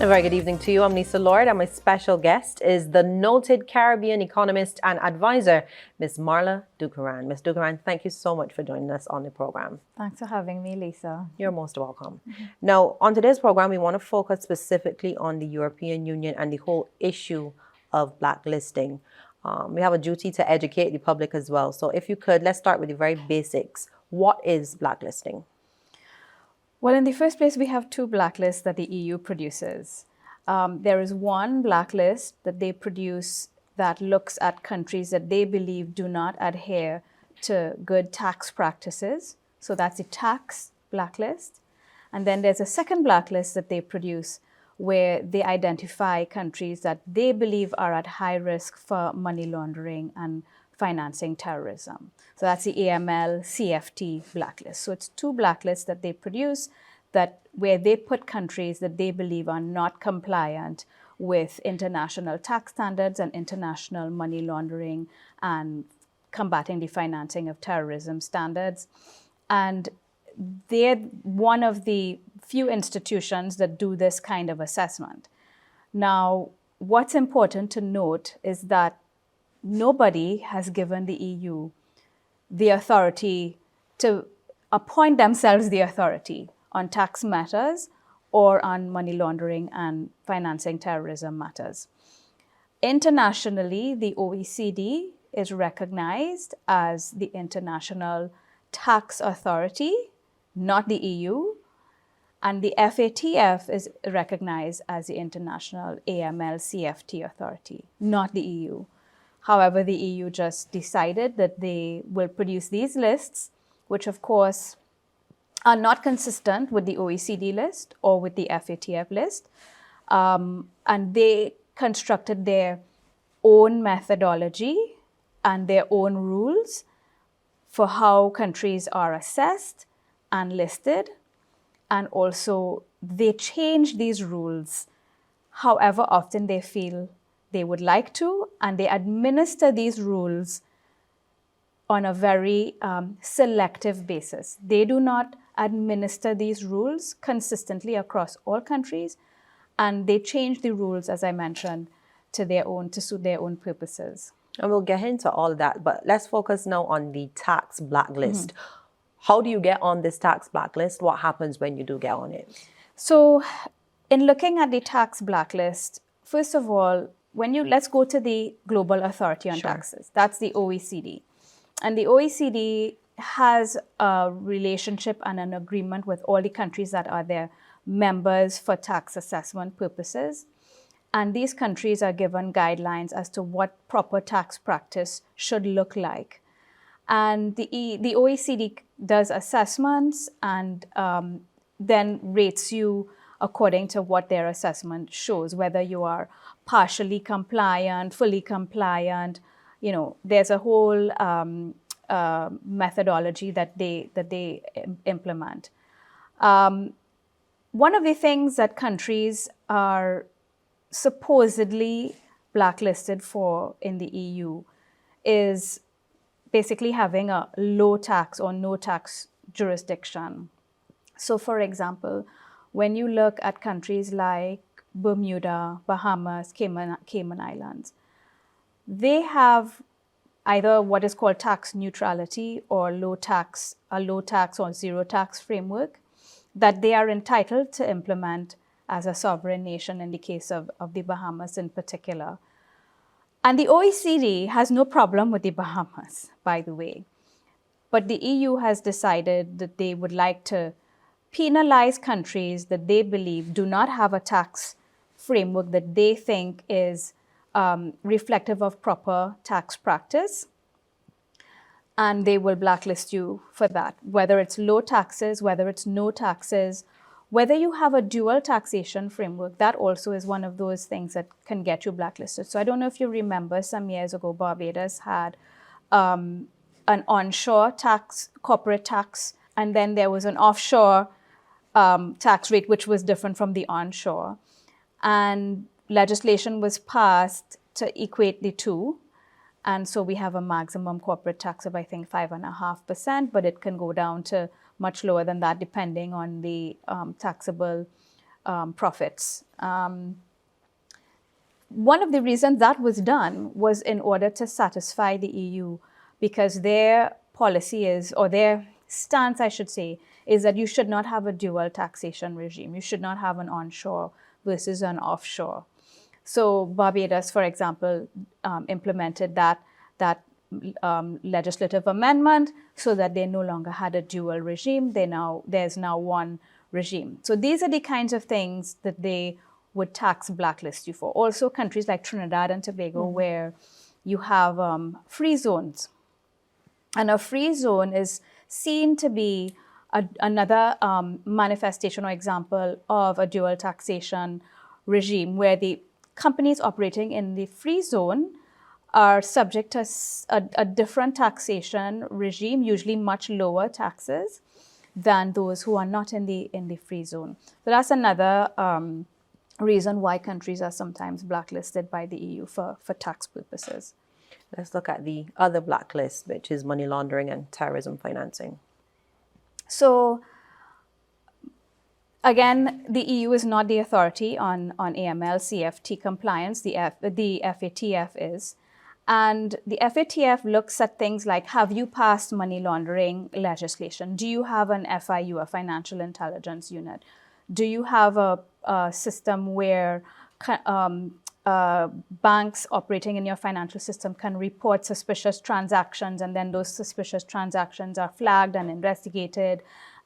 A very good evening to you. I'm Lisa Lord, and my special guest is the noted Caribbean economist and advisor, Ms. Marla Dukharan. Ms. Dukharan, thank you so much for joining us on the program. Thanks for having me, Lisa. You're most welcome. Now, on today's program, we want to focus specifically on the European Union and the whole issue of blacklisting. We have a duty to educate the public as well. So if you could, let's start with the very basics. What is blacklisting? Well, in the first place, we have two blacklists that the EU produces. There is one blacklist that they produce that looks at countries that they believe do not adhere to good tax practices. So that's the tax blacklist. And then there's a second blacklist that they produce where they identify countries that they believe are at high risk for money laundering and financing terrorism. So that's the AML CFT blacklist. So it's two blacklists that they produce where they put countries that they believe are not compliant with international tax standards and international money laundering and combating the financing of terrorism standards. And they're one of the few institutions that do this kind of assessment. Now, what's important to note is that nobody has given the EU the authority to appoint themselves the authority on tax matters or on money laundering and financing terrorism matters. Internationally, the OECD is recognized as the international tax authority, not the EU, and the FATF is recognized as the international AML CFT authority, not the EU. However, the EU just decided that they will produce these lists, which of course are not consistent with the OECD list or with the FATF list. And they constructed their own methodology and their own rules for how countries are assessed and listed. And also they change these rules however often they feel they would like to, and they administer these rules on a very selective basis. They do not administer these rules consistently across all countries, and they change the rules, as I mentioned, to suit their own purposes. And we'll get into all of that, but let's focus now on the tax blacklist. How do you get on this tax blacklist? What happens when you do get on it? So in looking at the tax blacklist, first of all, let's go to the Global Authority on Taxes. That's the OECD. And the OECD has a relationship and an agreement with all the countries that are their members for tax assessment purposes. And these countries are given guidelines as to what proper tax practice should look like. And the OECD does assessments and then rates you according to what their assessment shows, whether you are partially compliant, fully compliant. You know, there's a whole methodology that they implement. One of the things that countries are supposedly blacklisted for in the EU is basically having a low tax or no tax jurisdiction. So for example, when you look at countries like Bermuda, Bahamas, Cayman Islands, they have either what is called tax neutrality or a low tax or zero tax framework that they are entitled to implement as a sovereign nation in the case of the Bahamas in particular. And the OECD has no problem with the Bahamas, by the way. But the EU has decided that they would like to penalize countries that they believe do not have a tax framework that they think is reflective of proper tax practice. And they will blacklist you for that, whether it's low taxes, whether it's no taxes, whether you have a dual taxation framework. That also is one of those things that can get you blacklisted. So I don't know if you remember, some years ago, Barbados had an onshore tax, corporate tax, and then there was an offshore tax rate, which was different from the onshore. And legislation was passed to equate the two. And so we have a maximum corporate tax of, I think, 5.5%, but it can go down to much lower than that depending on the taxable profits. One of the reasons that was done was in order to satisfy the EU, because their policy is, or their stance, I should say, is that you should not have a dual taxation regime. You should not have an onshore versus an offshore. So Barbados, for example, implemented that legislative amendment so that they no longer had a dual regime. There's now one regime. So these are the kinds of things that they would tax blacklist you for. Also, countries like Trinidad and Tobago, where you have free zones. And a free zone is seen to be another manifestation or example of a dual taxation regime, where the companies operating in the free zone are subject to a different taxation regime, usually much lower taxes than those who are not in the free zone. So that's another reason why countries are sometimes blacklisted by the EU for tax purposes. Let's look at the other blacklist, which is money laundering and terrorism financing. So again, the EU is not the authority on AML, CFT compliance. The FATF is. And the FATF looks at things like, have you passed money laundering legislation? Do you have an FIU, a financial intelligence unit? Do you have a system where banks operating in your financial system can report suspicious transactions, and then those suspicious transactions are flagged and investigated,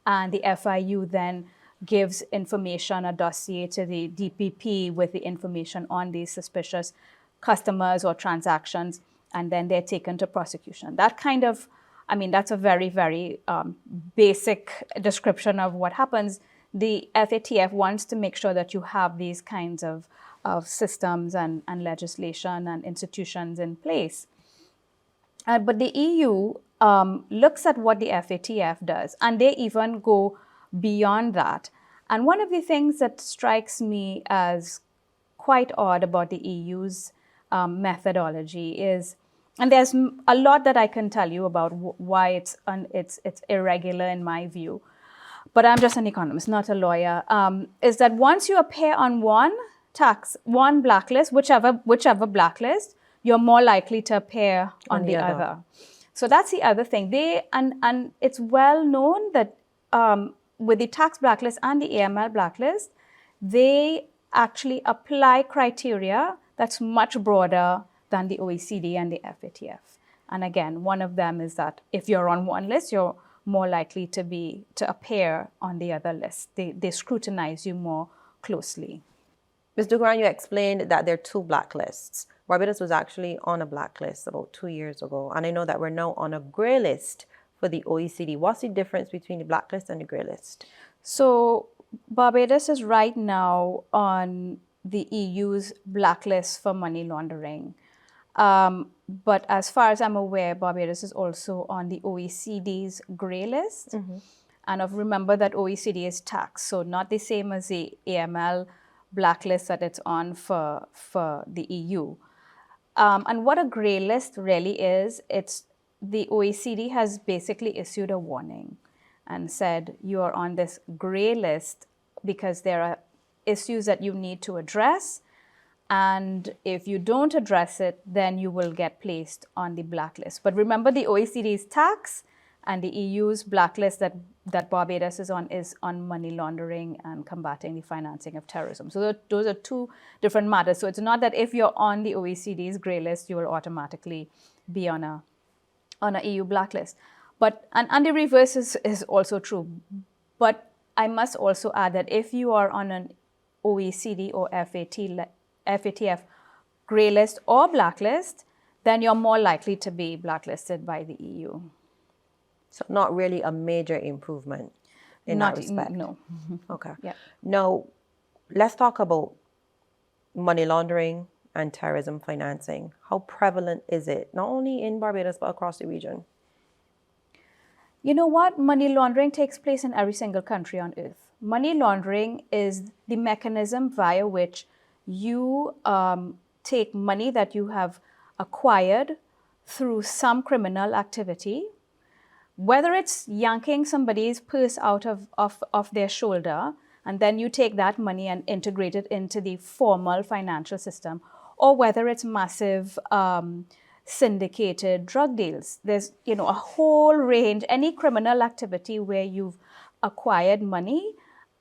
and the FIU then gives information, a dossier to the DPP with the information on these suspicious customers or transactions, and then they're taken to prosecution. That kind of, that's a very, very basic description of what happens. The FATF wants to make sure that you have these kinds of systems and legislation and institutions in place. But the EU looks at what the FATF does, and they even go beyond that. And one of the things that strikes me as quite odd about the EU's methodology is, and there's a lot that I can tell you about why it's irregular in my view, but I'm just an economist, not a lawyer, is that once you appear on one blacklist, whichever blacklist, you're more likely to appear on the other. So that's the other thing. And it's well known that with the tax blacklist and the AML blacklist, they actually apply criteria that's much broader than the OECD and the FATF. And again, one of them is that if you're on one list, you're more likely to appear on the other list. They scrutinize you more closely. Ms. Dukharan, you explained that there are two blacklists. Barbados was actually on a blacklist about 2 years ago, and I know that we're now on a grey list for the OECD. What's the difference between the blacklist and the grey list? So Barbados is right now on the EU's blacklist for money laundering. But as far as I'm aware, Barbados is also on the OECD's grey list. And remember that OECD is tax, so not the same as the AML blacklist that it's on for the EU. And what a grey list really is, it's the OECD has basically issued a warning and said you are on this grey list because there are issues that you need to address, and if you don't address it, then you will get placed on the blacklist. But remember, the OECD's tax and the EU's blacklist that Barbados is on money laundering and combating the financing of terrorism. So those are two different matters. So it's not that if you're on the OECD's grey list, you will automatically be on a EU blacklist. But and the reverse is also true. But I must also add that if you are on an OECD or FATF grey list or blacklist, then you're more likely to be blacklisted by the EU. So not really a major improvement in that respect? No. Okay. Yeah. Now, let's talk about money laundering and terrorism financing. How prevalent is it, not only in Barbados, but across the region? You know what? Money laundering takes place in every single country on earth. Money laundering is the mechanism via which you take money that you have acquired through some criminal activity, whether it's yanking somebody's purse out of their shoulder and then you take that money and integrate it into the formal financial system, or whether it's massive syndicated drug deals. There's, a whole range, any criminal activity where you've acquired money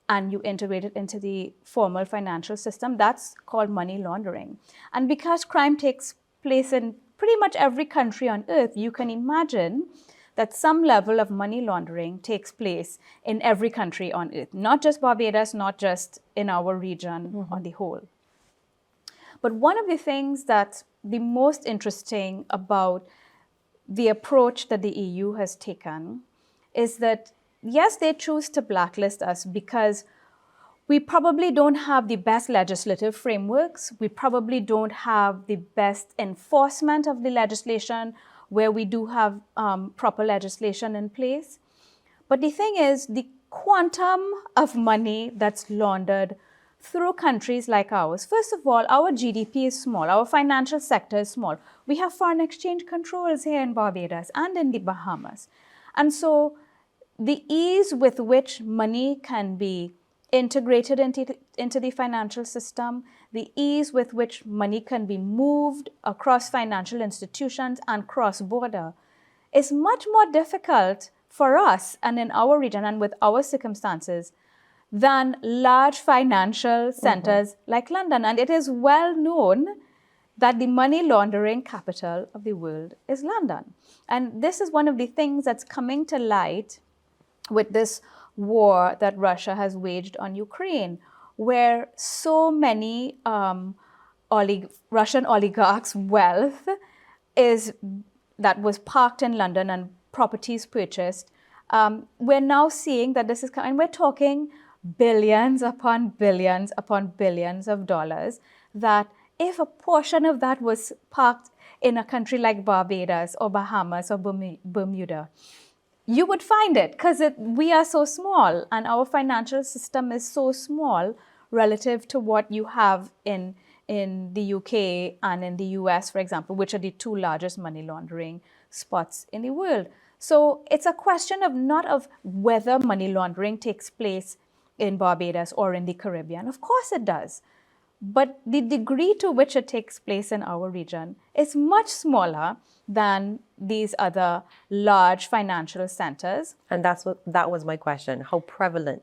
and you integrate it into the formal financial system, that's called money laundering. And because crime takes place in pretty much every country on earth, you can imagine that some level of money laundering takes place in every country on earth, not just Barbados, not just in our region on the whole. But one of the things that's the most interesting about the approach that the EU has taken is that, yes, they choose to blacklist us because we probably don't have the best legislative frameworks. We probably don't have the best enforcement of the legislation where we do have proper legislation in place. But the thing is, the quantum of money that's laundered through countries like ours, first of all, our GDP is small, our financial sector is small. We have foreign exchange controls here in Barbados and in the Bahamas. And so the ease with which money can be integrated into the financial system, the ease with which money can be moved across financial institutions and cross-border is much more difficult for us and in our region and with our circumstances than large financial centers like London. And it is well known that the money laundering capital of the world is London. And this is one of the things that's coming to light with this war that Russia has waged on Ukraine, where so many Russian oligarchs' wealth that was parked in London and properties purchased. We're now seeing that this is coming, and we're talking billions upon billions upon billions of dollars, that if a portion of that was parked in a country like Barbados or Bahamas or Bermuda, you would find it because we are so small and our financial system is so small relative to what you have in the UK and in the US, for example, which are the two largest money laundering spots in the world. So it's a question of not of whether money laundering takes place in Barbados or in the Caribbean. Of course it does. But the degree to which it takes place in our region is much smaller than these other large financial centers. And that was my question. How prevalent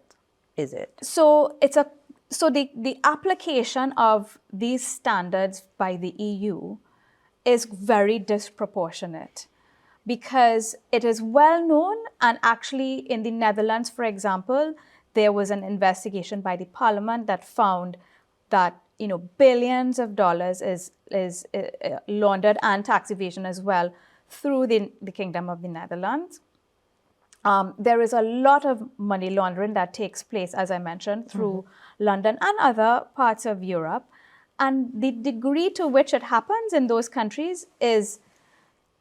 is it? So the application of these standards by the EU is very disproportionate because it is well known, and actually in the Netherlands, for example, there was an investigation by the parliament that found that billions of dollars is laundered, and tax evasion as well, through the Kingdom of the Netherlands. There is a lot of money laundering that takes place, as I mentioned, through London and other parts of Europe. And the degree to which it happens in those countries is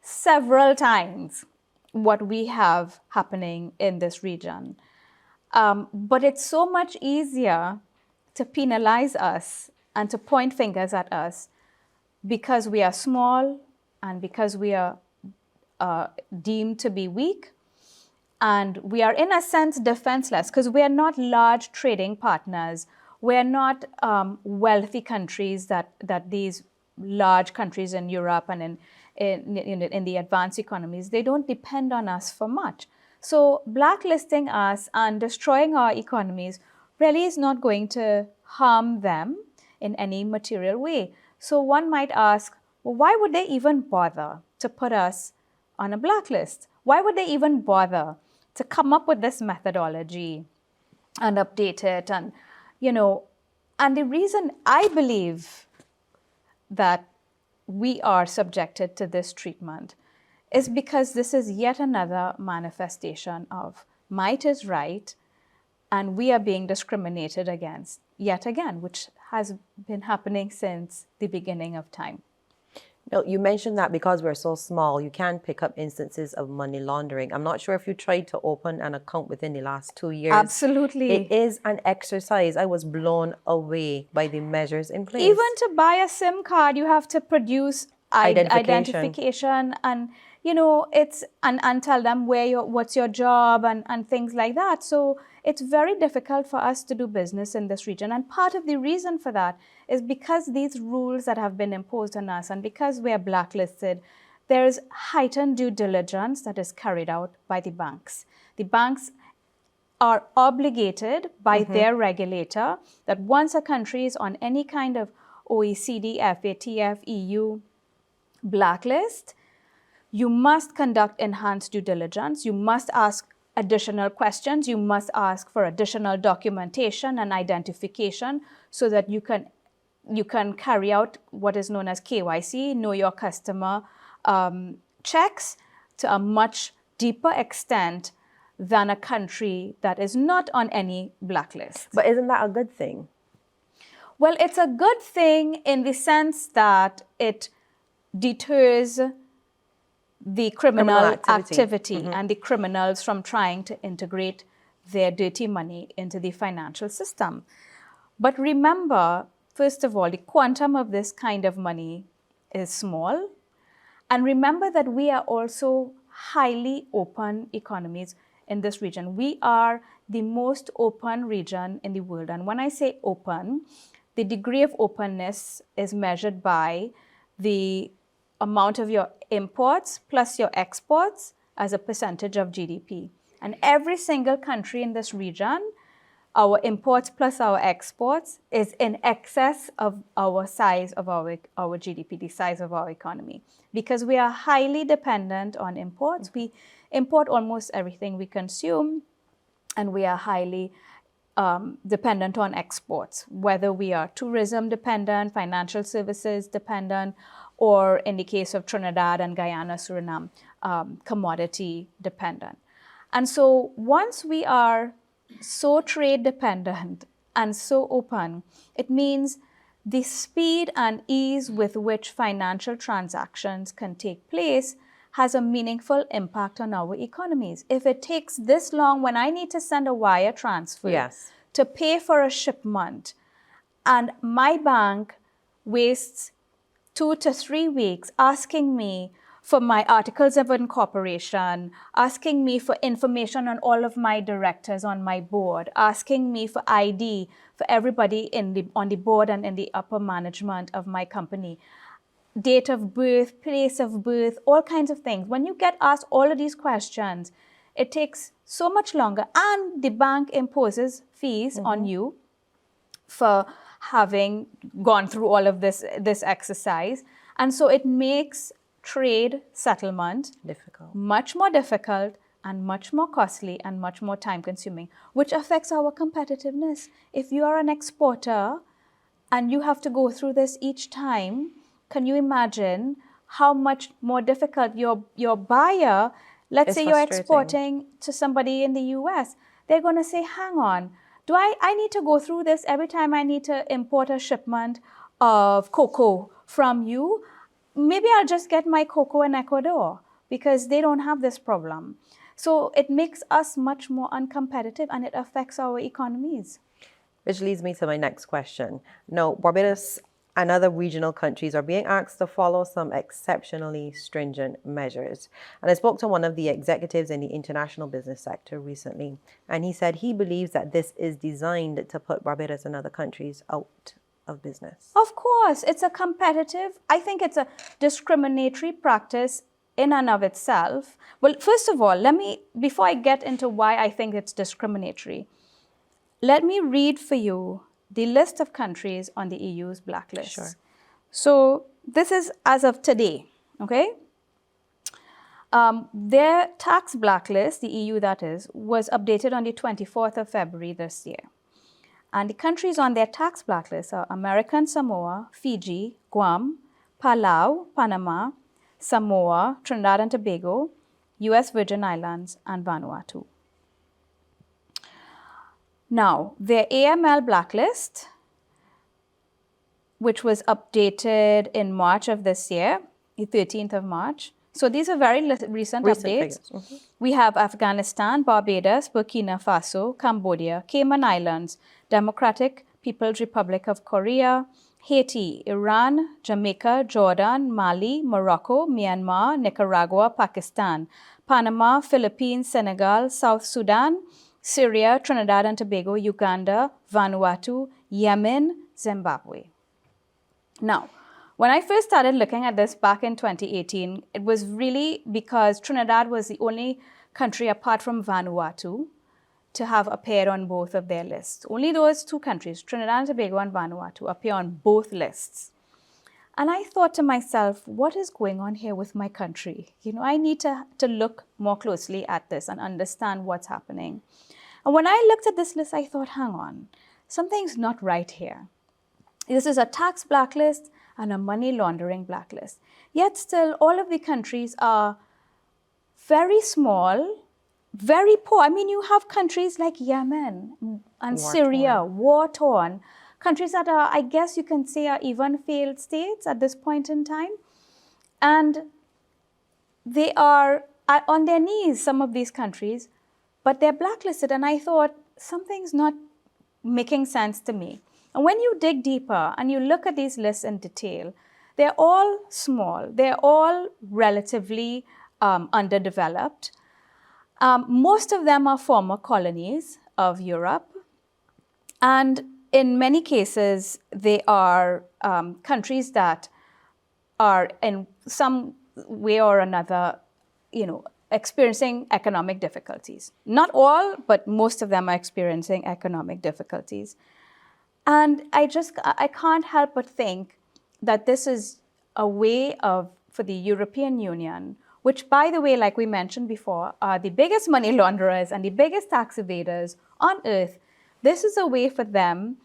several times what we have happening in this region. But it's so much easier to penalize us and to point fingers at us because we are small and because we are deemed to be weak. And we are, in a sense, defenseless because we are not large trading partners. We are not wealthy countries that these large countries in Europe and in the advanced economies, they don't depend on us for much. So blacklisting us and destroying our economies really is not going to harm them in any material way. So one might ask, well, why would they even bother to put us on a blacklist? Why would they even bother to come up with this methodology and update it? And, and the reason I believe that we are subjected to this treatment is because this is yet another manifestation of might is right and we are being discriminated against yet again, which has been happening since the beginning of time. Now, you mentioned that because we're so small, you can pick up instances of money laundering. I'm not sure if you tried to open an account within the last 2 years. Absolutely. It is an exercise. I was blown away by the measures in place. Even to buy a SIM card, you have to produce identification and, it's and tell them what's your job and things like that. So it's very difficult for us to do business in this region. And part of the reason for that is because these rules that have been imposed on us and because we are blacklisted, there's heightened due diligence that is carried out by the banks. The banks are obligated by their regulator that once a country is on any kind of OECD, FATF, EU blacklist, you must conduct enhanced due diligence. You must ask additional questions. You must ask for additional documentation and identification so that you can carry out what is known as KYC, know your customer checks, to a much deeper extent than a country that is not on any blacklist. But isn't that a good thing? Well, it's a good thing in the sense that it deters the criminal activity and the criminals from trying to integrate their dirty money into the financial system. But remember, first of all, the quantum of this kind of money is small. And remember that we are also highly open economies in this region. We are the most open region in the world. And when I say open, the degree of openness is measured by the amount of your imports plus your exports as a percentage of GDP. And every single country in this region, our imports plus our exports is in excess of our size of our GDP, the size of our economy. Because we are highly dependent on imports. We import almost everything we consume, and we are highly dependent on exports, whether we are tourism dependent, financial services dependent, or in the case of Trinidad and Guyana, Suriname, commodity dependent. And so once we are so trade dependent and so open, it means the speed and ease with which financial transactions can take place has a meaningful impact on our economies. If it takes this long, when I need to send a wire transfer to pay for a shipment, and my bank wastes 2 to 3 weeks asking me for my articles of incorporation, asking me for information on all of my directors on my board, asking me for ID for everybody on the board and in the upper management of my company, date of birth, place of birth, all kinds of things. When you get asked all of these questions, it takes so much longer, and the bank imposes fees on you for having gone through all of this exercise. And so it makes trade settlement much more difficult and much more costly and much more time consuming, which affects our competitiveness. If you are an exporter and you have to go through this each time, can you imagine how much more difficult your buyer, let's say you're exporting to somebody in the US, they're going to say, hang on, do I need to go through this every time I need to import a shipment of cocoa from you? Maybe I'll just get my cocoa in Ecuador because they don't have this problem. So it makes us much more uncompetitive, and it affects our economies. Which leads me to my next question. Now, Barbados and other regional countries are being asked to follow some exceptionally stringent measures. And I spoke to one of the executives in the international business sector recently, and he said he believes that this is designed to put Barbados and other countries out of business. Of course, it's a competitive, I think it's a discriminatory practice in and of itself. Well, first of all, before I get into why I think it's discriminatory, let me read for you the list of countries on the EU's blacklist. Sure. So this is as of today, okay? Their tax blacklist, the EU that is, was updated on the 24th of February this year. And the countries on their tax blacklist are American Samoa, Fiji, Guam, Palau, Panama, Samoa, Trinidad and Tobago, US Virgin Islands, and Vanuatu. Now, their AML blacklist, which was updated in March of this year, the 13th of March. So these are very recent updates. We have Afghanistan, Barbados, Burkina Faso, Cambodia, Cayman Islands, Democratic People's Republic of Korea, Haiti, Iran, Jamaica, Jordan, Mali, Morocco, Myanmar, Nicaragua, Pakistan, Panama, Philippines, Senegal, South Sudan, Syria, Trinidad and Tobago, Uganda, Vanuatu, Yemen, Zimbabwe. Now, when I first started looking at this back in 2018, it was really because Trinidad was the only country apart from Vanuatu to have appeared on both of their lists. Only those two countries, Trinidad and Tobago and Vanuatu, appear on both lists. And I thought to myself, what is going on here with my country? I need to look more closely at this and understand what's happening. And when I looked at this list, I thought, hang on, something's not right here. This is a tax blacklist and a money laundering blacklist. Yet still, all of the countries are very small, very poor. I mean, you have countries like Yemen and Syria, war-torn, countries that are, I guess you can say, are even failed states at this point in time. And they are on their knees, some of these countries, but they're blacklisted. And I thought, something's not making sense to me. And when you dig deeper and you look at these lists in detail, they're all small. They're all relatively underdeveloped. Most of them are former colonies of Europe. And in many cases, they are countries that are in some way or another, experiencing economic difficulties. Not all, but most of them are experiencing economic difficulties. And I can't help but think that this is a way for the European Union, which, by the way, like we mentioned before, are the biggest money launderers and the biggest tax evaders on earth. This is a way for them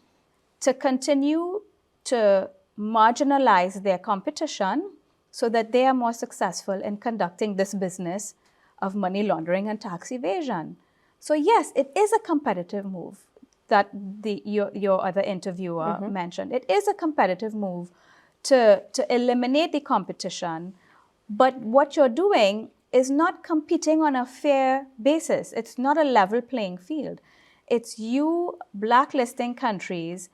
to continue to marginalize their competition so that they are more successful in conducting this business of money laundering and tax evasion. So yes, it is a competitive move that your other interviewer mentioned. It is a competitive move to eliminate the competition, but what you're doing is not competing on a fair basis. It's not a level playing field. It's you blacklisting countries,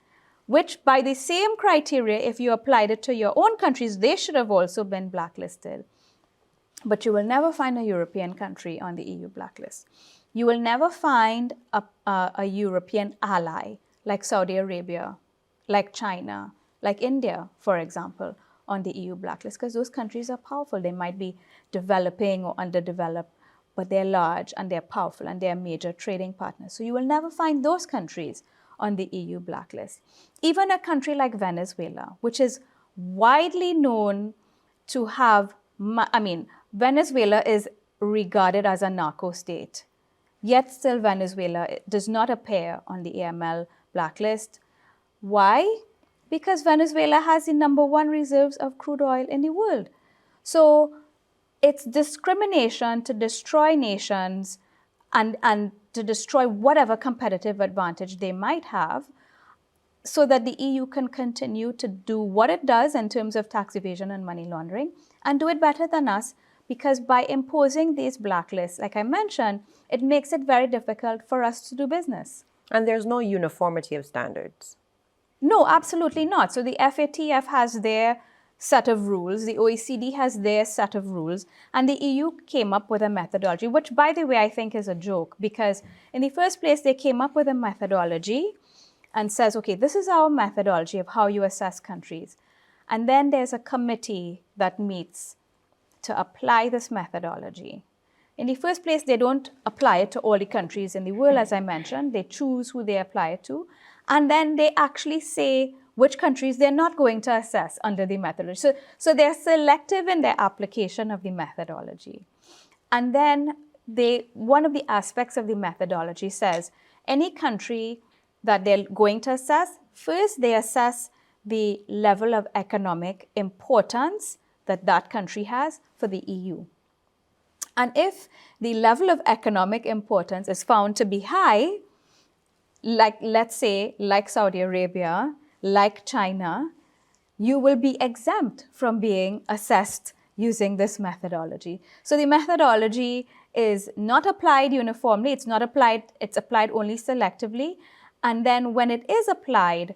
which by the same criteria, if you applied it to your own countries, they should have also been blacklisted. But you will never find a European country on the EU blacklist. You will never find a European ally like Saudi Arabia, like China, like India, for example, on the EU blacklist, because those countries are powerful. They might be developing or underdeveloped, but they're large and they're powerful and they're major trading partners. So you will never find those countries on the EU blacklist. Even a country like Venezuela, which is widely known to have, Venezuela is regarded as a narco state. Yet still Venezuela does not appear on the AML blacklist. Why? Because Venezuela has the #1 reserves of crude oil in the world. So it's discrimination to destroy nations and to destroy whatever competitive advantage they might have so that the EU can continue to do what it does in terms of tax evasion and money laundering and do it better than us, because by imposing these blacklists, like I mentioned, it makes it very difficult for us to do business. And there's no uniformity of standards. No, absolutely not. So the FATF has their set of rules, the OECD has their set of rules, and the EU came up with a methodology, which, by the way, I think is a joke, because in the first place, they came up with a methodology and says, okay, this is our methodology of how you assess countries. And then there's a committee that meets to apply this methodology. In the first place, they don't apply it to all the countries in the world, as I mentioned. They choose who they apply it to. And then they actually say which countries they're not going to assess under the methodology. So they're selective in their application of the methodology. And then one of the aspects of the methodology says any country that they're going to assess, first they assess the level of economic importance that that country has for the EU. And if the level of economic importance is found to be high, like, let's say, like Saudi Arabia, like China, you will be exempt from being assessed using this methodology. So the methodology is not applied uniformly. It's applied only selectively. And then when it is applied,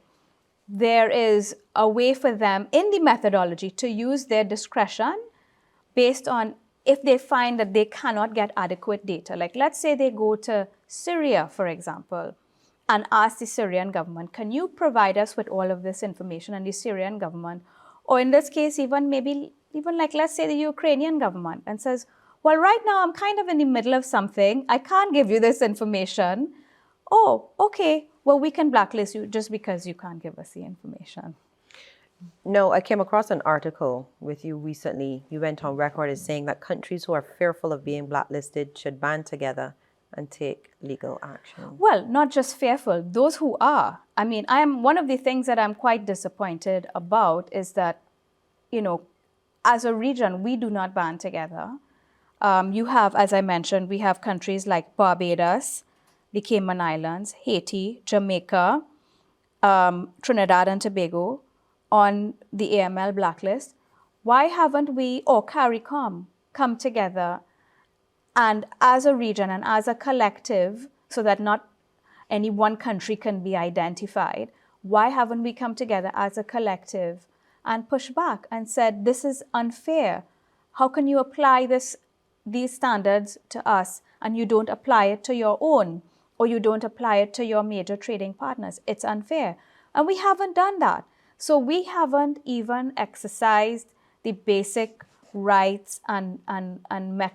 there is a way for them in the methodology to use their discretion based on if they find that they cannot get adequate data. Like, let's say they go to Syria, for example, and ask the Syrian government, can you provide us with all of this information? And the Syrian government, or in this case, even like, let's say, the Ukrainian government, and says, well, right now I'm kind of in the middle of something. I can't give you this information. Oh, okay. Well, we can blacklist you just because you can't give us the information. No, I came across an article with you recently. You went on record as saying that countries who are fearful of being blacklisted should band together and take legal action. Well, not just fearful, those who are. I mean, one of the things that I'm quite disappointed about is that, as a region, we do not band together. You have, as I mentioned, we have countries like Barbados, the Cayman Islands, Haiti, Jamaica, Trinidad and Tobago on the AML blacklist. Why haven't we, or CARICOM, come together and as a region and as a collective, so that not any one country can be identified, why haven't we come together as a collective and pushed back and said, this is unfair? How can you apply these standards to us and you don't apply it to your own, or you don't apply it to your major trading partners? It's unfair. And we haven't done that. So we haven't even exercised the basic rights and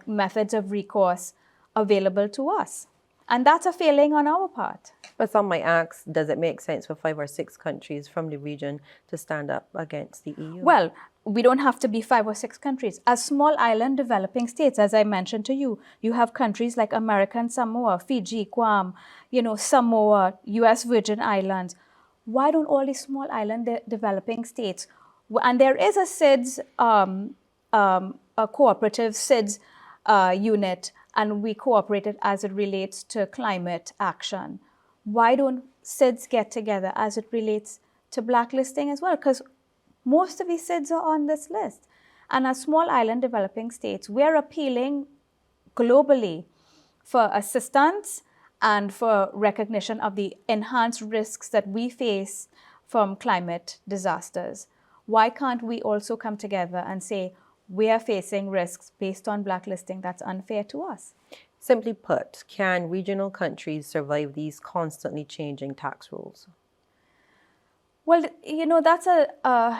methods of recourse available to us. And that's a failing on our part. But some might ask, does it make sense for 5 or 6 countries from the region to stand up against the EU? Well, we don't have to be 5 or 6 countries. As small island developing states, as I mentioned to you, you have countries like American Samoa, Fiji, Guam, Samoa, U.S. Virgin Islands. Why don't all these small island developing states, and there is a SIDS, a cooperative SIDS unit, and we cooperated as it relates to climate action. Why don't SIDS get together as it relates to blacklisting as well? Because most of these SIDS are on this list. And as small island developing states, we're appealing globally for assistance and for recognition of the enhanced risks that we face from climate disasters. Why can't we also come together and say, we are facing risks based on blacklisting that's unfair to us? Simply put, can regional countries survive these constantly changing tax rules? Well, that's a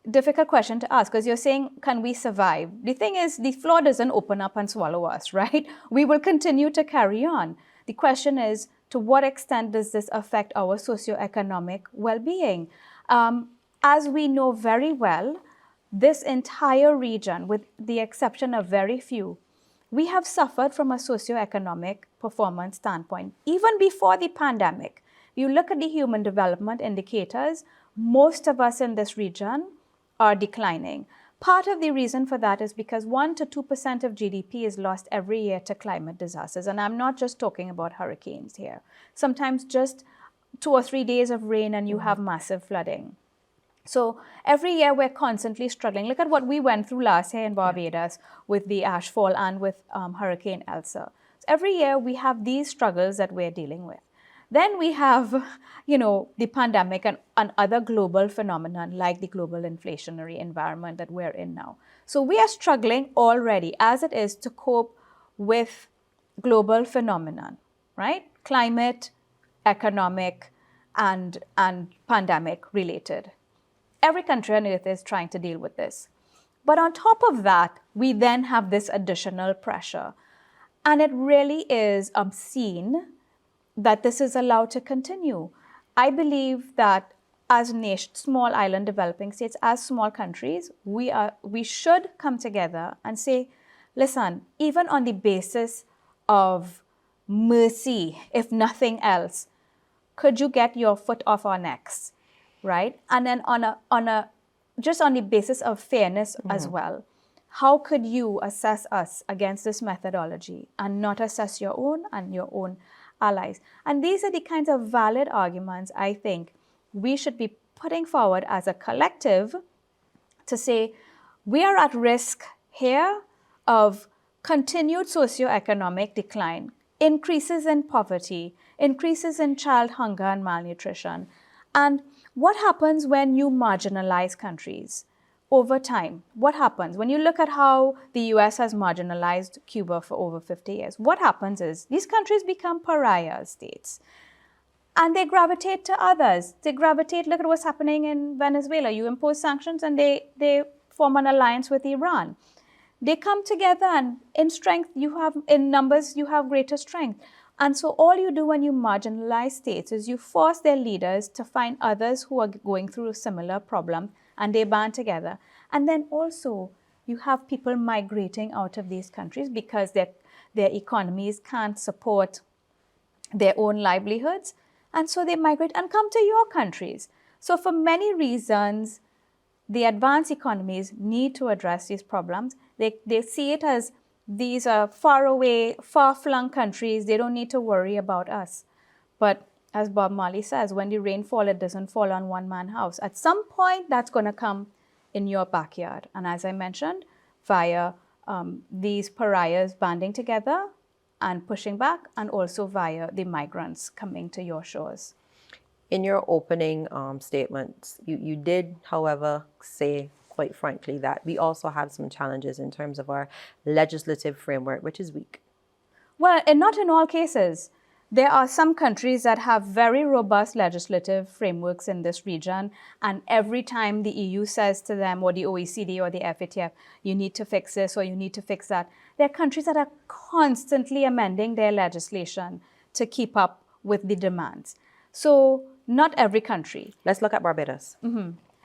difficult question to ask, because you're saying, can we survive? The thing is, the floor doesn't open up and swallow us, right? We will continue to carry on. The question is, to what extent does this affect our socioeconomic well-being? As we know very well, this entire region, with the exception of very few, we have suffered from a socioeconomic performance standpoint. Even before the pandemic, you look at the human development indicators, most of us in this region are declining. Part of the reason for that is because 1 to 2% of GDP is lost every year to climate disasters. And I'm not just talking about hurricanes here. Sometimes just 2 or 3 days of rain and you have massive flooding. So every year we're constantly struggling. Look at what we went through last year in Barbados with the ashfall and with Hurricane Elsa. So every year we have these struggles that we're dealing with. Then we have, the pandemic and other global phenomena like the global inflationary environment that we're in now. So we are struggling already as it is to cope with global phenomenon, right? Climate, economic, and pandemic related. Every country on earth is trying to deal with this. But on top of that, we then have this additional pressure. And it really is obscene that this is allowed to continue. I believe that as small island developing states, as small countries, we should come together and say, listen, even on the basis of mercy, if nothing else, could you get your foot off our necks, right? And then just on the basis of fairness as well, how could you assess us against this methodology and not assess your own and your own allies? And these are the kinds of valid arguments I think we should be putting forward as a collective to say we are at risk here of continued socioeconomic decline, increases in poverty, increases in child hunger and malnutrition. And what happens when you marginalize countries? over time, what happens? When you look at how the US has marginalized Cuba for over 50 years, what happens is these countries become pariah states. And they gravitate to others. They gravitate, look at what's happening in Venezuela. You impose sanctions and they form an alliance with Iran. They come together, and in strength, in numbers, you have greater strength. And so all you do when you marginalize states is you force their leaders to find others who are going through a similar problem, and they band together. And then also you have people migrating out of these countries because their economies can't support their own livelihoods. And so they migrate and come to your countries. So for many reasons, the advanced economies need to address these problems. They see it as these are far away, far-flung countries. They don't need to worry about us. But as Bob Marley says, when the rain falls, it doesn't fall on one man's house. At some point, that's going to come in your backyard. And as I mentioned, via these pariahs banding together and pushing back, and also via the migrants coming to your shores. In your opening statements, you did, however, say quite frankly that we also have some challenges in terms of our legislative framework, which is weak. Well, and not in all cases. There are some countries that have very robust legislative frameworks in this region, and every time the EU says to them, or the OECD or the FATF, you need to fix this or you need to fix that, there are countries that are constantly amending their legislation to keep up with the demands. So not every country. Let's look at Barbados.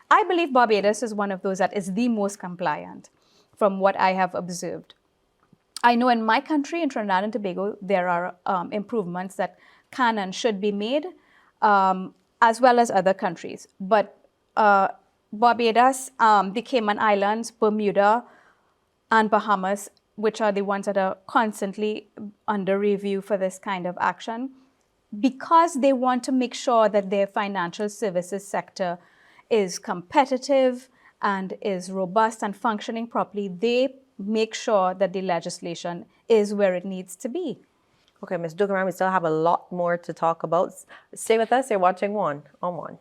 I believe Barbados is one of those that is the most compliant from what I have observed. I know in my country, in Trinidad and Tobago, there are improvements that can and should be made, as well as other countries. But Barbados, the Cayman Islands, Bermuda, and Bahamas, which are the ones that are constantly under review for this kind of action, because they want to make sure that their financial services sector is competitive and is robust and functioning properly, they make sure that the legislation is where it needs to be. Okay, Ms. Dukharan, we still have a lot more to talk about. Stay with us. You're watching One on One.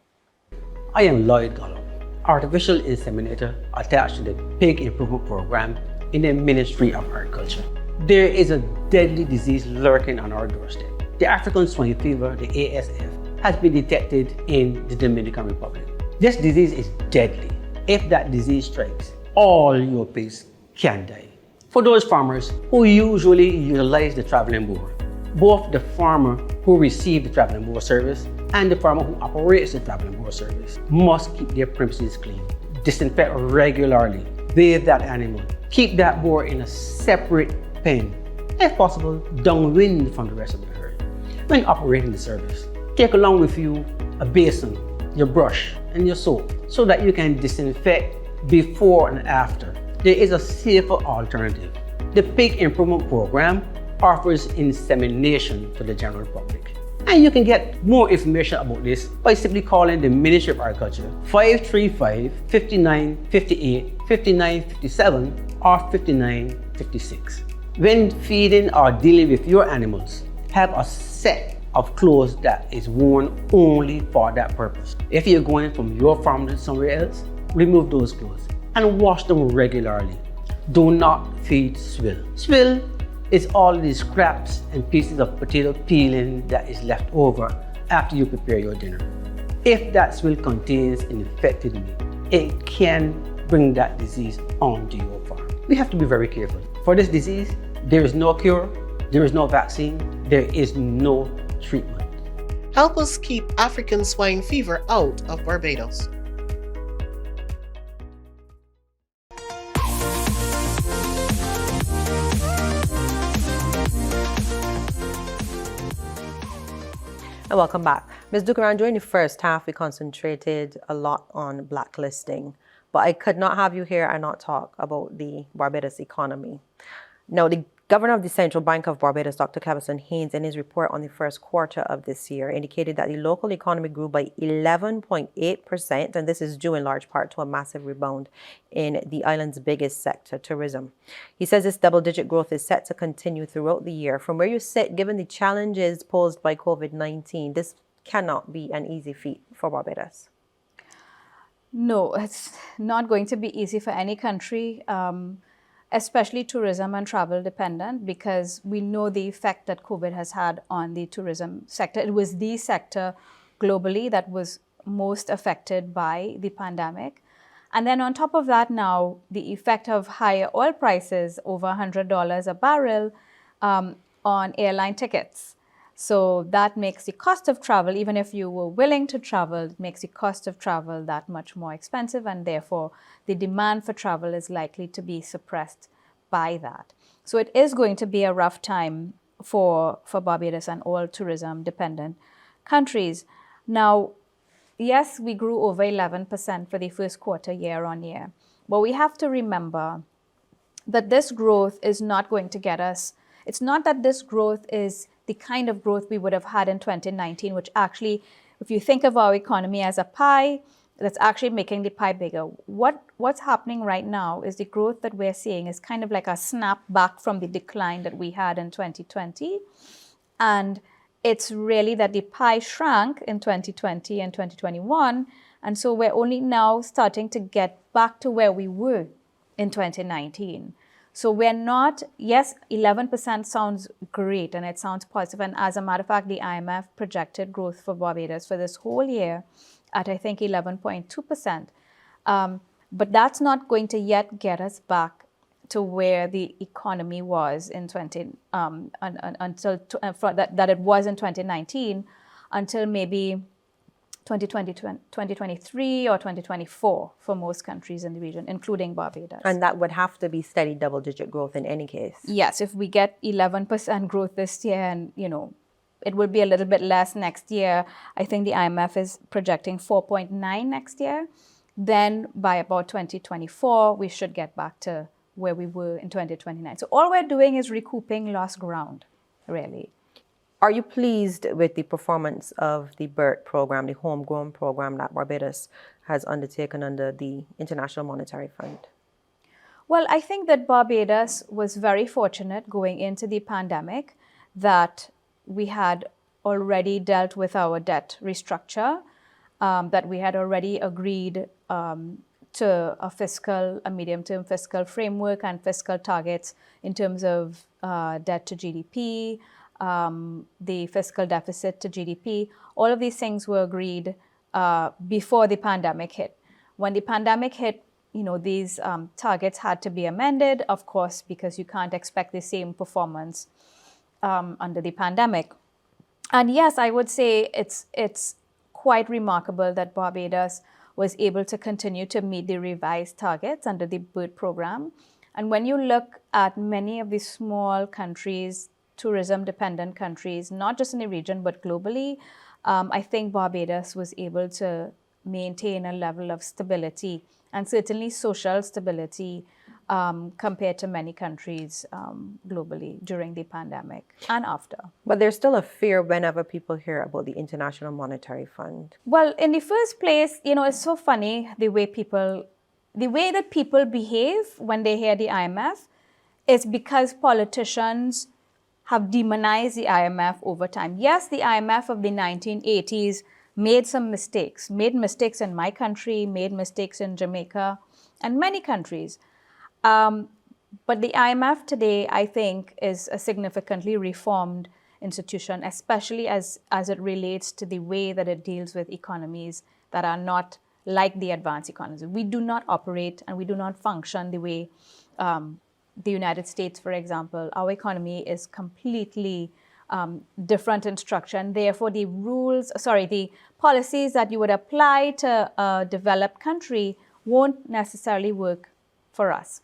I am Lloyd Gollum, artificial inseminator attached to the Pig Improvement Program in the Ministry of Agriculture. There is a deadly disease lurking on our doorstep. The African swine fever, the ASF, has been detected in the Dominican Republic. This disease is deadly. If that disease strikes, all your pigs can die. For those farmers who usually utilize the traveling boar, both the farmer who receives the traveling boar service and the farmer who operates the traveling boar service must keep their premises clean, disinfect regularly, bathe that animal, keep that boar in a separate pen, if possible downwind from the rest of the herd. When operating the service, take along with you a basin, your brush, and your soap so that you can disinfect before and after. There is a safer alternative. The Pig Improvement Program offers insemination to the general public. And you can get more information about this by simply calling the Ministry of Agriculture 535-5958, 5957, or 5956. When feeding or dealing with your animals, have a set of clothes that is worn only for that purpose. If you're going from your farm to somewhere else, remove those clothes and wash them regularly. Do not feed swill. Swill is all these scraps and pieces of potato peeling that is left over after you prepare your dinner. If that swill contains an infected meat, it can bring that disease onto your farm. We have to be very careful. For this disease, there is no cure, there is no vaccine, there is no treatment. Help us keep African swine fever out of Barbados. And welcome back. Ms. Dukharan, during the first half, we concentrated a lot on blacklisting, but I could not have you here and not talk about the Barbados economy. Now, the Governor of the Central Bank of Barbados, Dr. Cabazon Haynes, in his report on the first quarter of this year, indicated that the local economy grew by 11.8%, and this is due in large part to a massive rebound in the island's biggest sector, tourism. He says this double-digit growth is set to continue throughout the year. From where you sit, given the challenges posed by COVID-19, this cannot be an easy feat for Barbados. No, it's not going to be easy for any country, especially tourism and travel dependent, because we know the effect that COVID has had on the tourism sector. It was the sector globally that was most affected by the pandemic. And then on top of that now, the effect of higher oil prices, over $100 a barrel, on airline tickets. So that makes the cost of travel, even if you were willing to travel, it makes the cost of travel that much more expensive, and therefore the demand for travel is likely to be suppressed by that. So it is going to be a rough time for Barbados and all tourism dependent countries. Now, yes, we grew over 11% for the first quarter year on year, but we have to remember that this growth is not going to get us. It's not that this growth is the kind of growth we would have had in 2019, which actually, if you think of our economy as a pie, that's actually making the pie bigger. What's happening right now is the growth that we're seeing is kind of like a snap back from the decline that we had in 2020. And it's really that the pie shrank in 2020 and 2021. And so we're only now starting to get back to where we were in 2019. So we're not, yes, 11% sounds great and it sounds positive. And as a matter of fact, the IMF projected growth for Barbados for this whole year at, I think, 11.2%. But that's not going to yet get us back to where the economy was in that it was in 2019 until maybe 2023 or 2024 for most countries in the region, including Barbados. And that would have to be steady double-digit growth in any case. Yes, if we get 11% growth this year and, it will be a little bit less next year. I think the IMF is projecting 4.9 next year. Then by about 2024, we should get back to where we were in 2029. So all we're doing is recouping lost ground, really. Are you pleased with the performance of the BERT program, the homegrown program that Barbados has undertaken under the International Monetary Fund? Well, I think that Barbados was very fortunate going into the pandemic that we had already dealt with our debt restructure, that we had already agreed to a medium-term fiscal framework and fiscal targets in terms of debt to GDP, the fiscal deficit to GDP. All of these things were agreed before the pandemic hit. When the pandemic hit, these targets had to be amended, of course, because you can't expect the same performance under the pandemic. And yes, I would say it's quite remarkable that Barbados was able to continue to meet the revised targets under the BERT program. And when you look at many of the small countries, tourism-dependent countries, not just in the region, but globally, I think Barbados was able to maintain a level of stability and certainly social stability compared to many countries globally during the pandemic and after. But there's still a fear whenever people hear about the International Monetary Fund. Well, in the first place, it's so funny the way that people behave when they hear the IMF is because politicians have demonized the IMF over time. Yes, the IMF of the 1980s made mistakes in my country, made mistakes in Jamaica, and many countries. But the IMF today, I think, is a significantly reformed institution, especially as it relates to the way that it deals with economies that are not like the advanced economies. We do not operate and we do not function the way the United States, for example. Our economy is completely different in structure, and therefore the policies that you would apply to a developed country won't necessarily work for us.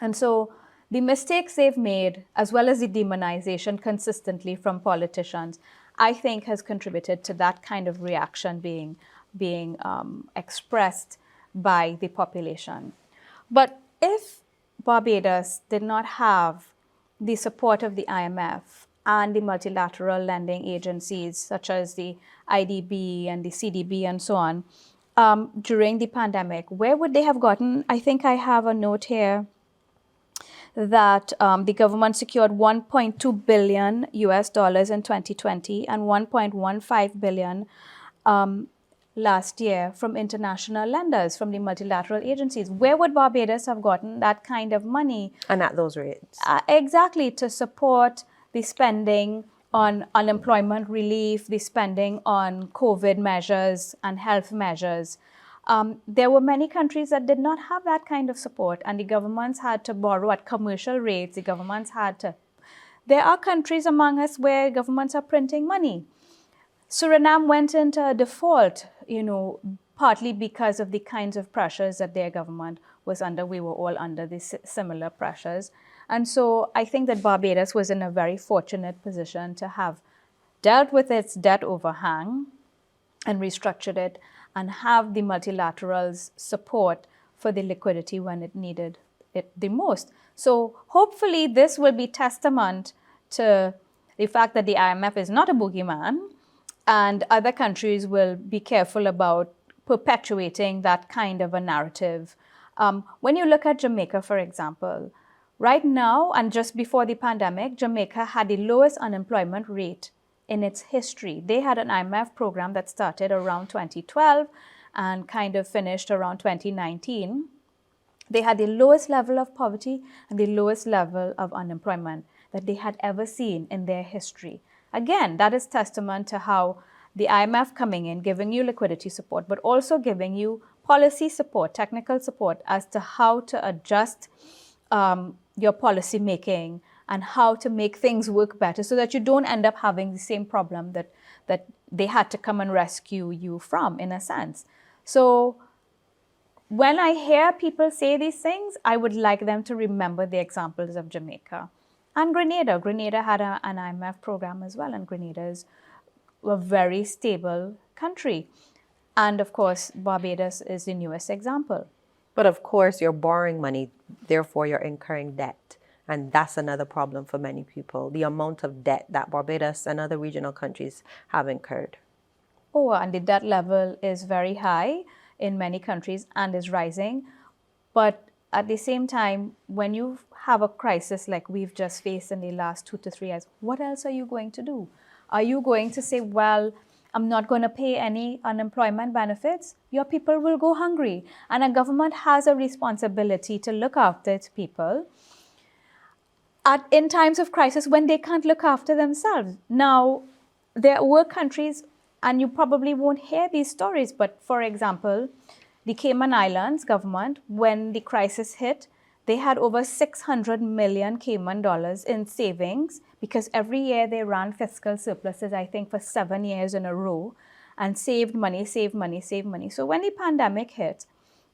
And so the mistakes they've made, as well as the demonization consistently from politicians, I think has contributed to that kind of reaction being expressed by the population. But if Barbados did not have the support of the IMF and the multilateral lending agencies such as the IDB and the CDB and so on, during the pandemic, where would they have gotten? I think I have a note here that the government secured $1.2 billion in 2020 and $1.15 billion last year from international lenders, from the multilateral agencies. Where would Barbados have gotten that kind of money? And at those rates. Exactly, to support the spending on unemployment relief, the spending on COVID measures and health measures. There were many countries that did not have that kind of support, and the governments had to borrow at commercial rates. The governments had to. There are countries among us where governments are printing money. Suriname went into a default, partly because of the kinds of pressures that their government was under. We were all under these similar pressures. And so I think that Barbados was in a very fortunate position to have dealt with its debt overhang and restructured it and have the multilaterals support for the liquidity when it needed it the most. So hopefully this will be testament to the fact that the IMF is not a boogeyman, and other countries will be careful about perpetuating that kind of a narrative. When you look at Jamaica, for example, right now and just before the pandemic, Jamaica had the lowest unemployment rate in its history. They had an IMF program that started around 2012 and kind of finished around 2019. They had the lowest level of poverty and the lowest level of unemployment that they had ever seen in their history. Again, that is testament to how the IMF coming in, giving you liquidity support, but also giving you policy support, technical support as to how to adjust your policy making and how to make things work better so that you don't end up having the same problem that they had to come and rescue you from, in a sense. So when I hear people say these things, I would like them to remember the examples of Jamaica and Grenada. Grenada had an IMF program as well, and Grenada is a very stable country. And of course, Barbados is the newest example. But of course, you're borrowing money, therefore you're incurring debt. And that's another problem for many people, the amount of debt that Barbados and other regional countries have incurred. Oh, and the debt level is very high in many countries and is rising. But at the same time, when you have a crisis like we've just faced in the last 2 to 3 years, what else are you going to do? Are you going to say, well, I'm not going to pay any unemployment benefits? Your people will go hungry. And a government has a responsibility to look after its people in times of crisis when they can't look after themselves. Now, there were countries, and you probably won't hear these stories, but for example, the Cayman Islands government, when the crisis hit, they had over 600 million Cayman dollars in savings because every year they ran fiscal surpluses, I think, for 7 years in a row and saved money, saved money, saved money. So when the pandemic hit,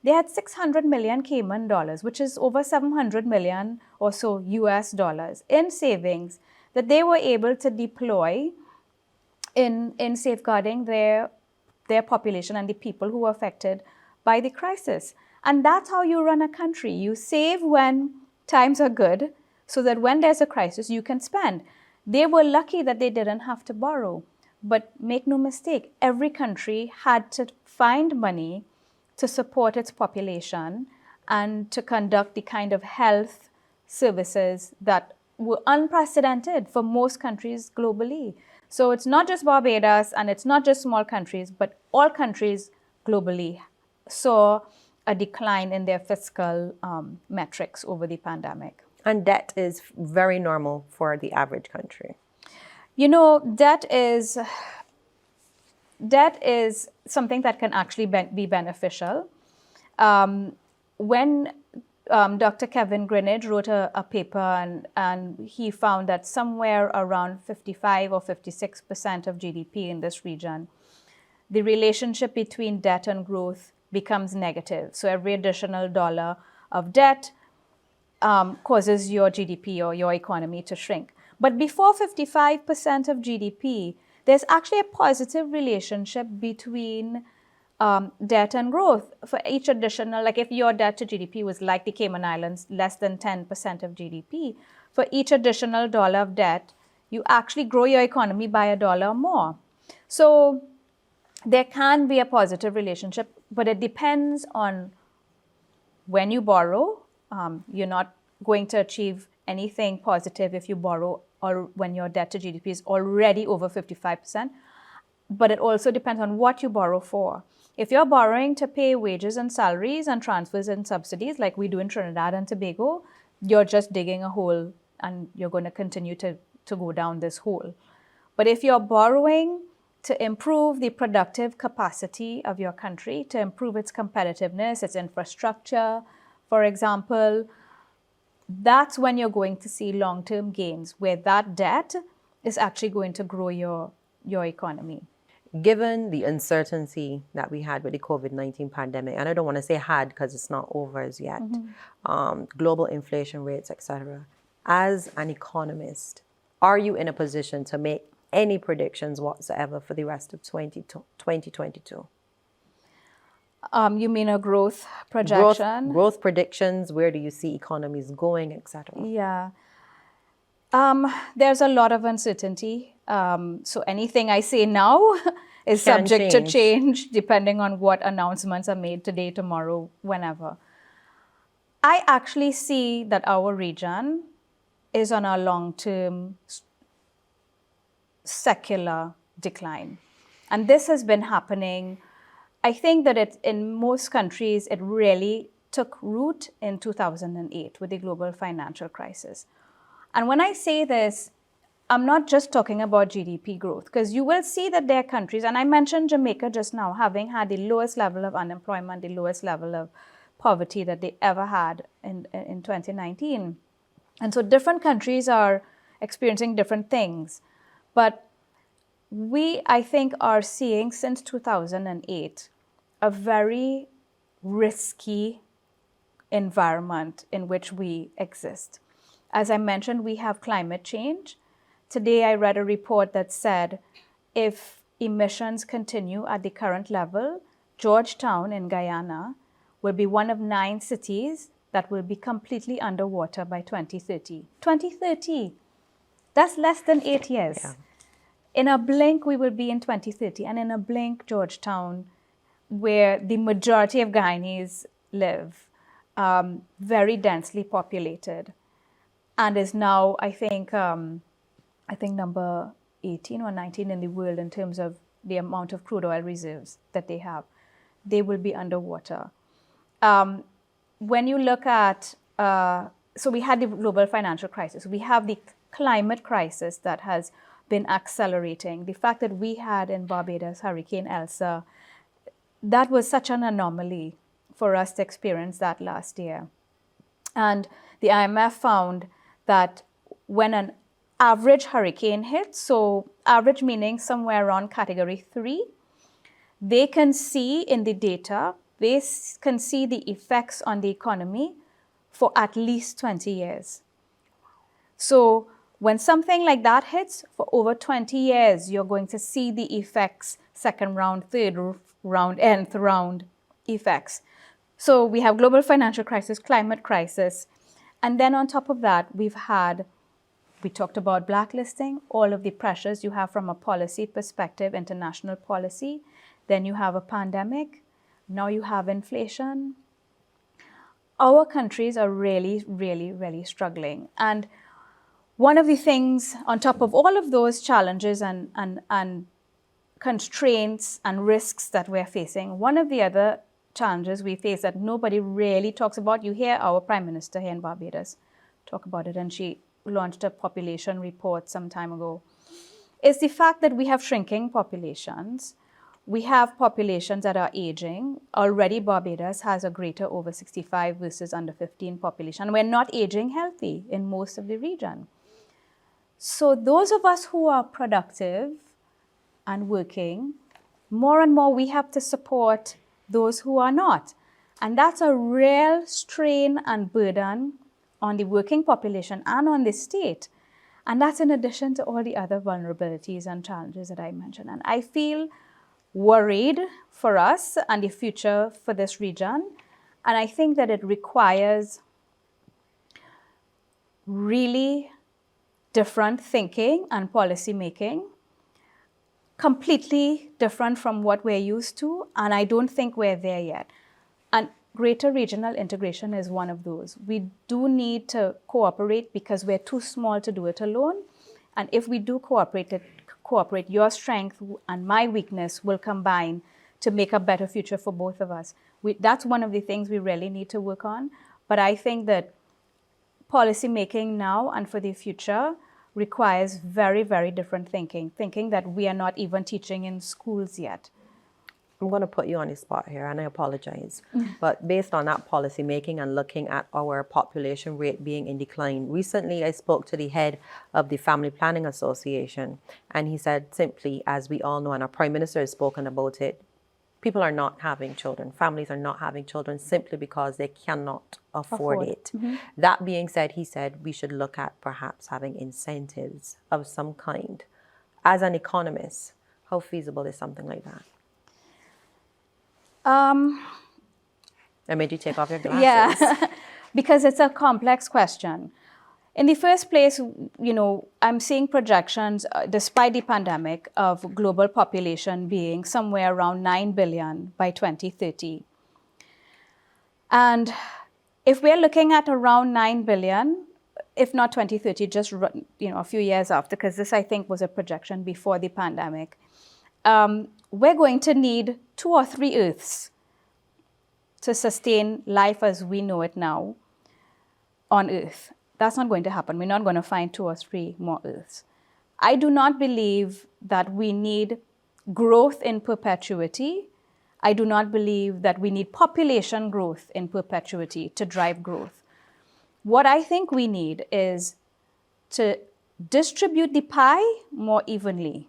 they had 600 million Cayman dollars, which is over 700 million or so US dollars in savings that they were able to deploy in safeguarding their population and the people who were affected by the crisis. And that's how you run a country. You save when times are good so that when there's a crisis, you can spend. They were lucky that they didn't have to borrow. But make no mistake, every country had to find money to support its population and to conduct the kind of health services that were unprecedented for most countries globally. So it's not just Barbados and it's not just small countries, but all countries globally saw a decline in their fiscal metrics over the pandemic. And debt is very normal for the average country. Debt is something that can actually be beneficial. When Dr. Kevin Greenidge wrote a paper and he found that somewhere around 55 or 56% of GDP in this region, the relationship between debt and growth becomes negative. So every additional dollar of debt causes your GDP or your economy to shrink. But before 55% of GDP, there's actually a positive relationship between debt and growth. For each additional, like if your debt to GDP was like the Cayman Islands, less than 10% of GDP, for each additional dollar of debt, you actually grow your economy by $1 more. So there can be a positive relationship, but it depends on when you borrow. You're not going to achieve anything positive if you borrow or when your debt to GDP is already over 55%. but it also depends on what you borrow for. If you're borrowing to pay wages and salaries and transfers and subsidies like we do in Trinidad and Tobago, you're just digging a hole and you're going to continue to go down this hole. But if you're borrowing to improve the productive capacity of your country, to improve its competitiveness, its infrastructure, for example, that's when you're going to see long-term gains, where that debt is actually going to grow your economy. Given the uncertainty that we had with the COVID-19 pandemic, and I don't want to say had because it's not over as yet, global inflation rates, etc. As an economist, are you in a position to make any predictions whatsoever for the rest of 2022? You mean a growth projection? Growth predictions, where do you see economies going, etc.? Yeah. There's a lot of uncertainty. So anything I say now is subject to change depending on what announcements are made today, tomorrow, whenever. I actually see that our region is on a long-term secular decline. And this has been happening. I think that in most countries, it really took root in 2008 with the global financial crisis. And when I say this, I'm not just talking about GDP growth, because you will see that there are countries, and I mentioned Jamaica just now, having had the lowest level of unemployment, the lowest level of poverty that they ever had in 2019. And so different countries are experiencing different things. But we, I think, are seeing since 2008 a very risky environment in which we exist. As I mentioned, we have climate change. Today, I read a report that said if emissions continue at the current level, Georgetown in Guyana will be one of 9 cities that will be completely underwater by 2030. 2030! That's less than 8 years. Yeah. In a blink, we will be in 2030. And in a blink, Georgetown, where the majority of Guyanese live, very densely populated, and is now, I think number 18 or 19 in the world in terms of the amount of crude oil reserves that they have. They will be underwater. When you look at, so we had the global financial crisis. We have the climate crisis that has been accelerating. The fact that we had in Barbados Hurricane Elsa, that was such an anomaly for us to experience that last year. And the IMF found that when an average hurricane hits, so average meaning somewhere around category 3, they can see in the data, they can see the effects on the economy for at least 20 years. So when something like that hits, for over 20 years, you're going to see the effects, second round, third round, nth round effects. So we have global financial crisis, climate crisis. And then on top of that, we talked about blacklisting, all of the pressures you have from a policy perspective, international policy. Then you have a pandemic. Now you have inflation. Our countries are really, really, really struggling. And one of the things on top of all of those challenges and constraints and risks that we're facing, one of the other challenges we face that nobody really talks about, you hear our Prime Minister here in Barbados talk about it, and she launched a population report some time ago, is the fact that we have shrinking populations. We have populations that are aging. Already Barbados has a greater over 65 versus under 15 population. We're not aging healthy in most of the region. So those of us who are productive and working, more and more we have to support those who are not. And that's a real strain and burden on the working population and on the state. And that's in addition to all the other vulnerabilities and challenges that I mentioned. And I feel worried for us and the future for this region. And I think that it requires really different thinking and policy making, completely different from what we're used to. And I don't think we're there yet. And greater regional integration is one of those. We do need to cooperate because we're too small to do it alone. And if we do cooperate cooperate. Your strength and my weakness will combine to make a better future for both of us. That's one of the things we really need to work on. But I think that policy making now and for the future requires very, very different thinking that we are not even teaching in schools yet. I'm going to put you on the spot here, and I apologize. But based on that policy making and looking at our population rate being in decline, recently I spoke to the head of the Family Planning Association, and he said simply, as we all know, and our Prime Minister has spoken about it, people are not having children. Families are not having children simply because they cannot afford it. That being said, he said we should look at perhaps having incentives of some kind. As an economist, how feasible is something like that? I made you take off your glasses. Yeah, because it's a complex question. In the first place, I'm seeing projections, despite the pandemic, of global population being somewhere around 9 billion by 2030. And if we're looking at around 9 billion, if not 2030, just a few years after, because this, I think, was a projection before the pandemic, we're going to need 2 or 3 Earths to sustain life as we know it now on Earth. That's not going to happen. We're not going to find 2 or 3 more Earths. I do not believe that we need growth in perpetuity. I do not believe that we need population growth in perpetuity to drive growth. What I think we need is to distribute the pie more evenly.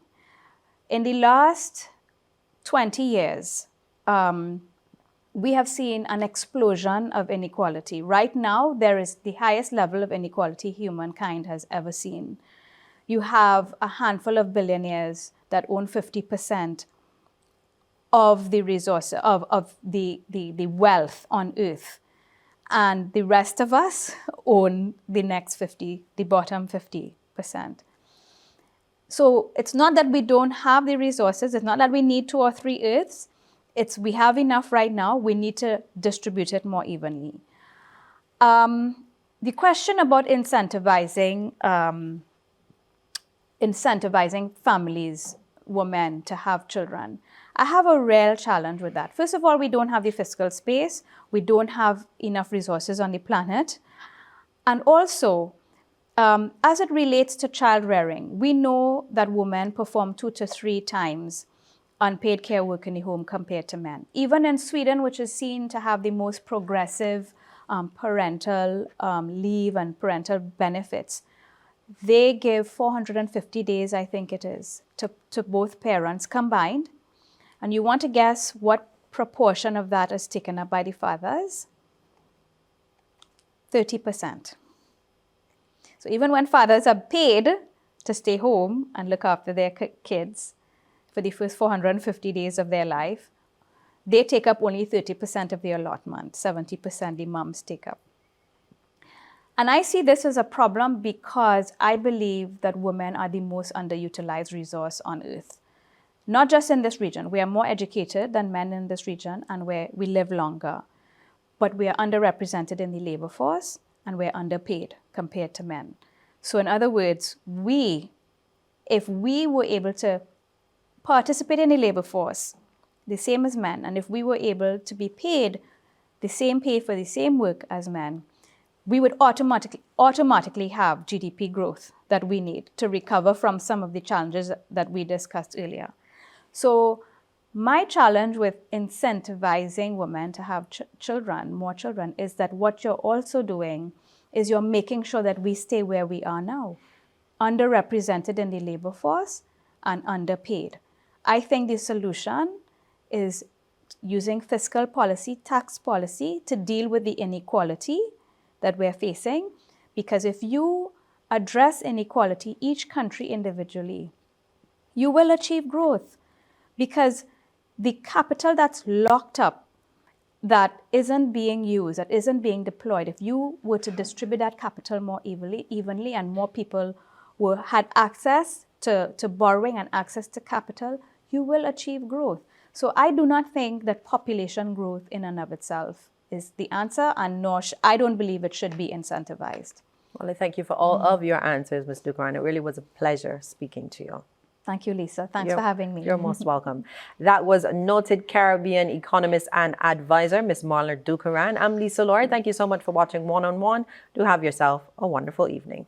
In the last 20 years, we have seen an explosion of inequality. Right now, there is the highest level of inequality humankind has ever seen. You have a handful of billionaires that own 50% of the resource, of the wealth on Earth. And the rest of us own the next 50, the bottom 50%. So it's not that we don't have the resources. It's not that we need 2 or 3 Earths. We have enough right now. We need to distribute it more evenly. The question about incentivizing families, women to have children, I have a real challenge with that. First of all, we don't have the fiscal space. We don't have enough resources on the planet. And also, as it relates to child rearing, we know that women perform 2 to 3 times unpaid care work in the home compared to men. Even in Sweden, which is seen to have the most progressive parental leave and parental benefits, they give 450 days, I think it is, to both parents combined. And you want to guess what proportion of that is taken up by the fathers? 30%. So even when fathers are paid to stay home and look after their kids for the first 450 days of their life, they take up only 30% of the allotment, 70% the moms take up. And I see this as a problem because I believe that women are the most underutilized resource on Earth. Not just in this region. We are more educated than men in this region and where we live longer. But we are underrepresented in the labor force and we're underpaid compared to men. So in other words, if we were able to participate in the labor force, the same as men, and if we were able to be paid the same pay for the same work as men, we would automatically have GDP growth that we need to recover from some of the challenges that we discussed earlier. So my challenge with incentivizing women to have more children, is that what you're also doing is you're making sure that we stay where we are now, underrepresented in the labor force and underpaid. I think the solution is using fiscal policy, tax policy to deal with the inequality that we're facing. Because if you address inequality, each country individually, you will achieve growth. Because the capital that's locked up, that isn't being used, that isn't being deployed, if you were to distribute that capital more evenly and more people had access to borrowing and access to capital, you will achieve growth. So I do not think that population growth in and of itself is the answer, and I don't believe it should be incentivized. Well, I thank you for all of your answers, Ms. Dukharan. It really was a pleasure speaking to you. Thank you, Lisa. Thanks for having me. You're most welcome. That was noted Caribbean economist and advisor, Ms. Marla Dukharan. I'm Lisa Lord. Thank you so much for watching One on One. Do have yourself a wonderful evening.